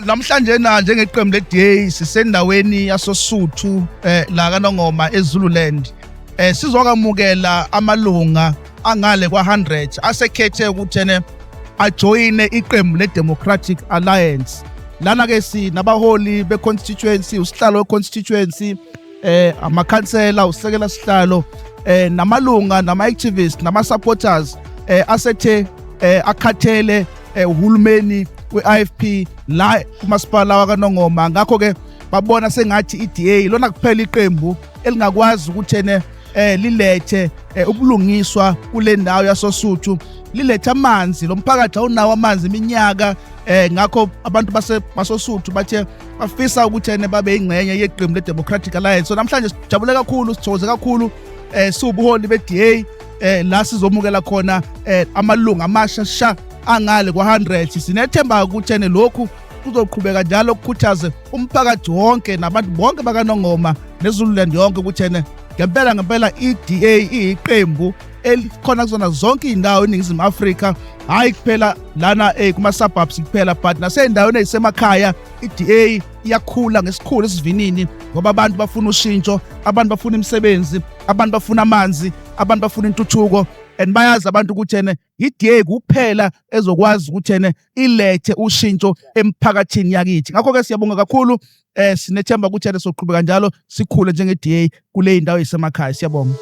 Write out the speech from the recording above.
Namhlanje njengeqembu le-DA sisendaweni yasoSuthu la kaNongoma eZululand. Sizokwamukela amalunga angale kwa100 asekhethe ukuthi ajoyine iqembu le-Democratic Alliance. Lana ke sinabaholi be-constituency, usihlalo we-constituency, amakhansela, usekela sihlalo, namalunga, nama-activists, nama-supporters asethe akhathele uhulumeni we-IFP la kumasipala wakaNongoma. Ngakho ke babona sengathi i-DA lona kuphela iqembu elingakwazi ukuthi lilethe ubulungiswa kule ndawo yasoSuthu, lilethe amanzi. Lo mphakathi awunawo amanzi iminyaka, ngakho abantu basoSuthu bathe bafisa ukuthi babe ingxenye yeqembu le-Democratic Alliance. So namhlanje sijabule kakhulu, sithokoze kakhulu siwubuholi be-DA la sizomukela khona amalunga amasha angale kwa100. Sinethemba ukuthi lokhu kuzoqhubeka njalo ukukhuthaze umphakathi wonke nabantu bonke bakaNongoma neZululand yonke ukuthi ngempela i-DA iyiqembu elikhona kuzona zonke indawo eNingizimu Afrika, hayi kuphela lana kuma-suburbs kuphela, but nasey'ndaweni ey'semakhaya i-DA iyakhula ngesikhulu esivinini ngoba abantu bafuna ushintsho, abantu bafuna imisebenzi, abantu bafuna amanzi, abantu bafuna intuthuko, and bayazi abantu ukuthi i-DA kuphela ezokwazi ukuthi ilethe ushintsho emphakathini yakithi. Ngakho-ke siyabonga kakhulu, sinethemba ukuthi soqhubeka njalo sikhule njenge-DA kule indawo ey'semakhaya. Siyabonga.